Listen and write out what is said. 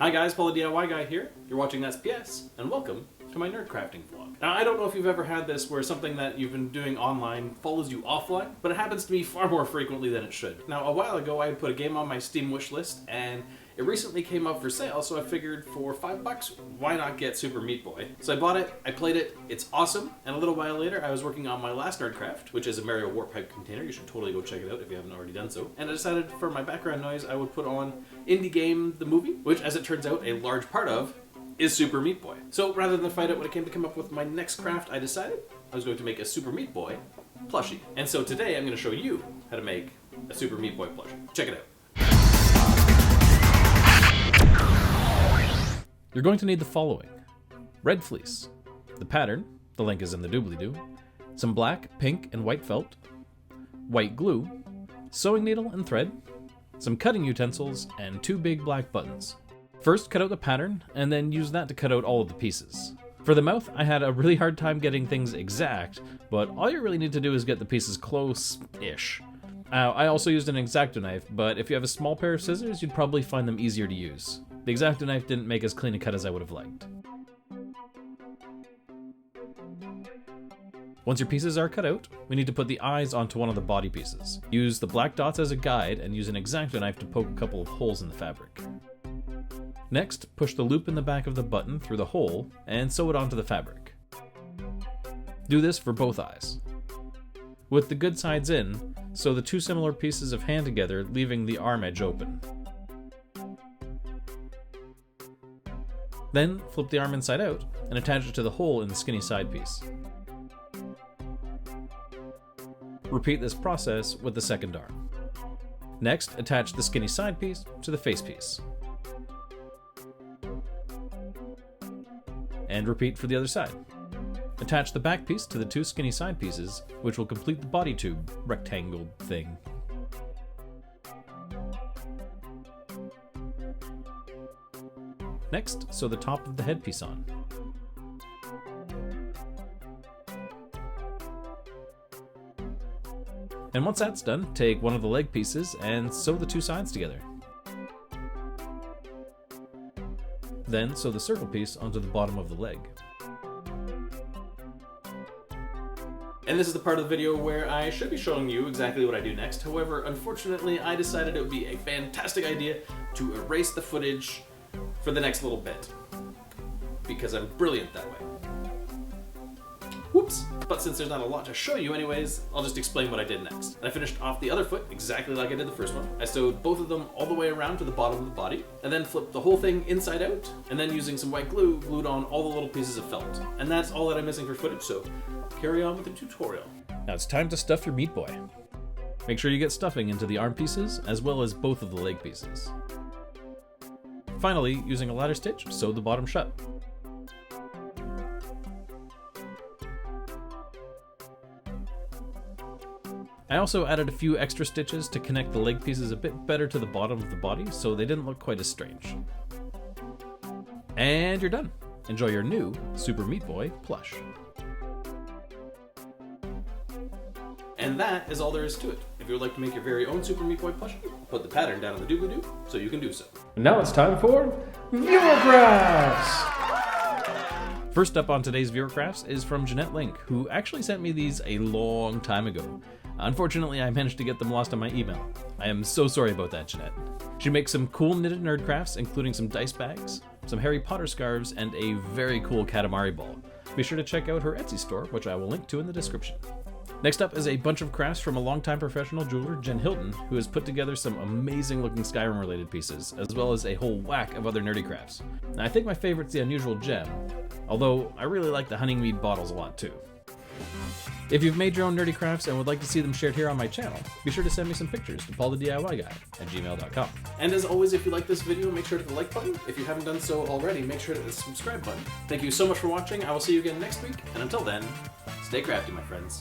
Hi guys, Paul the DIY Guy here. You're watching That's PS, and welcome to my nerd crafting vlog. Now, I don't know if you've ever had this where something that you've been doing online follows you offline, but it happens to me far more frequently than it should. Now, a while ago I had put a game on my Steam wish list, and it recently came up for sale, so I figured for $5, why not get Super Meat Boy? So I bought it, I played it, it's awesome, and a little while later I was working on my last nerd craft, which is a Mario Warp Pipe container. You should totally go check it out if you haven't already done so. And I decided for my background noise I would put on Indie Game the movie, which as it turns out a large part of is Super Meat Boy. So rather than fight it when it came to come up with my next craft, I decided I was going to make a Super Meat Boy plushie. And so today I'm going to show you how to make a Super Meat Boy plushie. Check it out. You're going to need the following: red fleece, the pattern, the link is in the doobly-doo, some black, pink, and white felt, white glue, sewing needle and thread, some cutting utensils, and 2 big black buttons. First, cut out the pattern, and then use that to cut out all of the pieces. For the mouth, I had a really hard time getting things exact, but all you really need to do is get the pieces close-ish. I also used an X-Acto knife, but if you have a small pair of scissors, you'd probably find them easier to use. The X-Acto knife didn't make as clean a cut as I would have liked. Once your pieces are cut out, we need to put the eyes onto one of the body pieces. Use the black dots as a guide and use an X-Acto knife to poke a couple of holes in the fabric. Next, push the loop in the back of the button through the hole and sew it onto the fabric. Do this for both eyes. With the good sides in, sew the 2 similar pieces of hand together, leaving the arm edge open. Then, flip the arm inside out and attach it to the hole in the skinny side piece. Repeat this process with the second arm. Next, attach the skinny side piece to the face piece. And repeat for the other side. Attach the back piece to the 2 skinny side pieces, which will complete the body tube rectangle thing. Next, sew the top of the headpiece on. And once that's done, take one of the leg pieces and sew the 2 sides together. Then sew the circle piece onto the bottom of the leg. And this is the part of the video where I should be showing you exactly what I do next. However, unfortunately, I decided it would be a fantastic idea to erase the footage for the next little bit, because I'm brilliant that way. Whoops! But since there's not a lot to show you anyways, I'll just explain what I did next. And I finished off the other foot exactly like I did the first one. I sewed both of them all the way around to the bottom of the body, and then flipped the whole thing inside out, and then using some white glue, glued on all the little pieces of felt. And that's all that I'm missing for footage, so carry on with the tutorial. Now it's time to stuff your Meat Boy. Make sure you get stuffing into the arm pieces, as well as both of the leg pieces. Finally, using a ladder stitch, sew the bottom shut. I also added a few extra stitches to connect the leg pieces a bit better to the bottom of the body so they didn't look quite as strange. And you're done. Enjoy your new Super Meat Boy plush. And that is all there is to it. If you would like to make your very own Super Meat Boy plushie, put the pattern down in the doobly-doo so you can do so. Now it's time for Viewer Crafts! First up on today's Viewer Crafts is from Jeanette Link, who actually sent me these a long time ago. Unfortunately, I managed to get them lost on my email. I am so sorry about that, Jeanette. She makes some cool knitted nerd crafts, including some dice bags, some Harry Potter scarves, and a very cool Katamari ball. Be sure to check out her Etsy store, which I will link to in the description. Next up is a bunch of crafts from a longtime professional jeweler, Hilton, who has put together some amazing looking Skyrim related pieces, as well as a whole whack of other nerdy crafts. Now, I think my favorite's the unusual gem, although I really like the honeymead bottles a lot too. If you've made your own nerdy crafts and would like to see them shared here on my channel, be sure to send me some pictures to paulthediyguy@gmail.com. And as always, if you like this video, make sure to hit the like button. If you haven't done so already, make sure to hit the subscribe button. Thank you so much for watching. I will see you again next week, and until then, stay crafty, my friends.